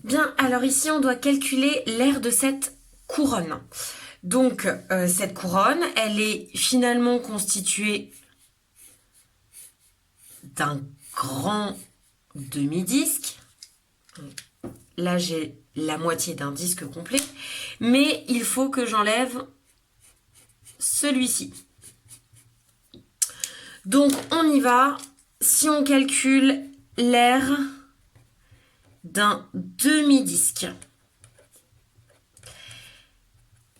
Bien, alors ici, on doit calculer l'aire de cette couronne. Donc, cette couronne, elle est finalement constituée d'un grand demi-disque. Là, j'ai la moitié d'un disque complet. Mais il faut que j'enlève celui-ci. Donc, on y va. Si on calcule l'aire d'un demi-disque.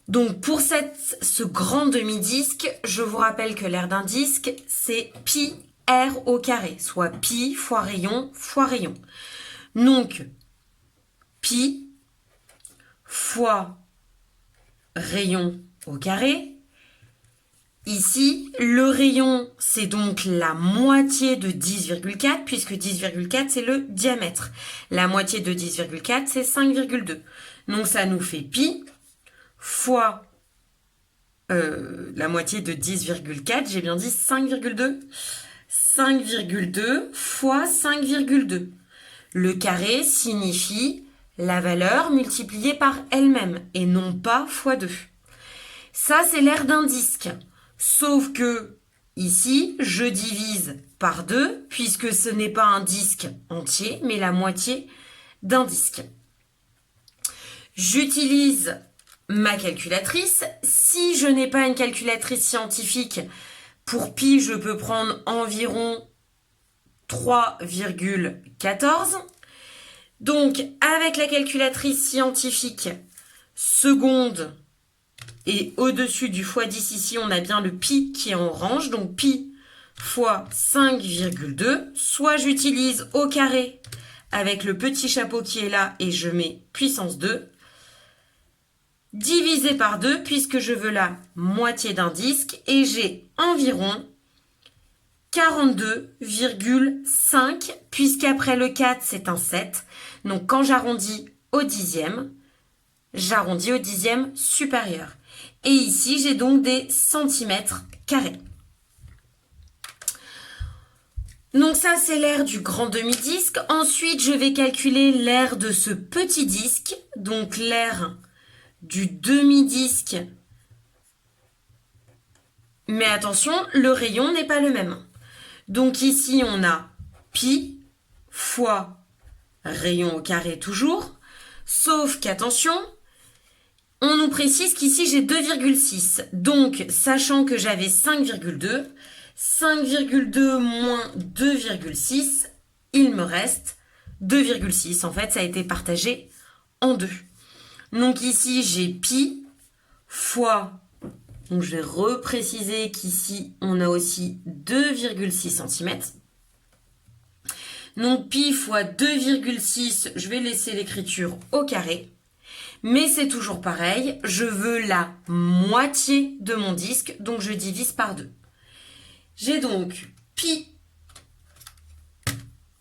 Donc pour ce grand demi-disque, je vous rappelle que l'aire d'un disque, c'est pi r au carré, soit pi fois rayon fois rayon. Donc pi fois rayon au carré. Ici, le rayon, c'est donc la moitié de 10,4, puisque 10,4, c'est le diamètre. La moitié de 10,4, c'est 5,2. Donc ça nous fait pi fois la moitié de 10,4, j'ai bien dit 5,2. 5,2 fois 5,2. Le carré signifie la valeur multipliée par elle-même et non pas fois 2. Ça, c'est l'aire d'un disque. Sauf que ici, je divise par 2 puisque ce n'est pas un disque entier, mais la moitié d'un disque. J'utilise ma calculatrice. Si je n'ai pas une calculatrice scientifique, pour pi, je peux prendre environ 3,14. Donc, avec la calculatrice scientifique, seconde, et au-dessus du fois 10 ici, on a bien le pi qui est en orange. Donc, pi fois 5,2. Soit j'utilise au carré avec le petit chapeau qui est là et je mets puissance 2. Divisé par 2 puisque je veux la moitié d'un disque et j'ai environ 42,5 puisqu'après le 4 c'est un 7. Donc quand j'arrondis au dixième supérieur. Et ici j'ai donc des centimètres carrés. Donc ça c'est l'aire du grand demi-disque. Ensuite je vais calculer l'aire de ce petit disque. Donc l'aire du demi-disque. Mais attention, le rayon n'est pas le même. Donc ici, on a pi fois rayon au carré toujours. Sauf qu'attention, on nous précise qu'ici, j'ai 2,6. Donc, sachant que j'avais 5,2, 5,2 moins 2,6, il me reste 2,6. En fait, ça a été partagé en deux. Donc ici, j'ai pi fois, donc je vais repréciser qu'ici, on a aussi 2,6 cm. Donc pi fois 2,6, je vais laisser l'écriture au carré. Mais c'est toujours pareil, je veux la moitié de mon disque, donc je divise par 2. J'ai donc pi,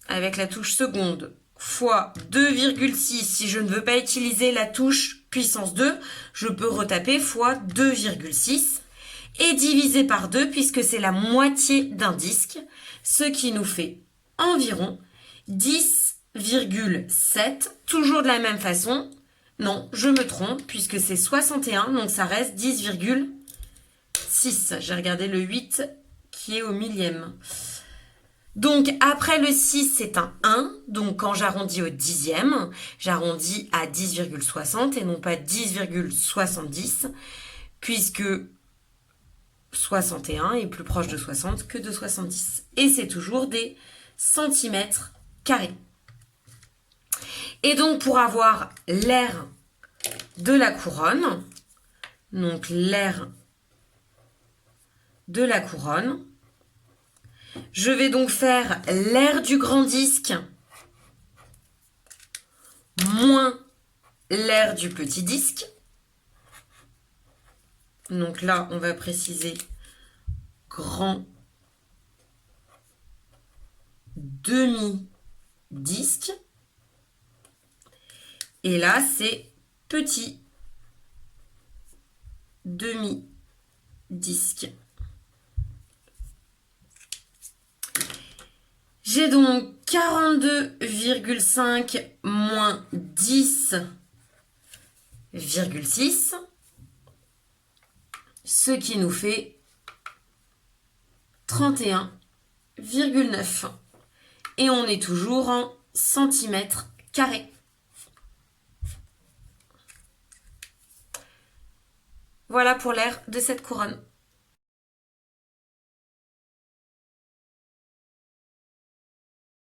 avec la touche seconde, fois 2,6. Si je ne veux pas utiliser la touche puissance 2, je peux retaper fois 2,6 et diviser par 2 puisque c'est la moitié d'un disque, ce qui nous fait environ 10,7, toujours de la même façon. Non, je me trompe puisque c'est 61, donc ça reste 10,6. J'ai regardé le 8 qui est au millième. Donc, après le 6, c'est un 1. Donc, quand j'arrondis au dixième, j'arrondis à 10,60 et non pas 10,70, puisque 61 est plus proche de 60 que de 70. Et c'est toujours des centimètres carrés. Et donc, pour avoir l'aire de la couronne, donc l'aire de la couronne, je vais donc faire l'aire du grand disque moins l'aire du petit disque. Donc là, on va préciser grand demi-disque. Et là, c'est petit demi-disque. J'ai donc 42,5 moins 10,6, ce qui nous fait 31,9. Et on est toujours en centimètres carrés. Voilà pour l'air de cette couronne.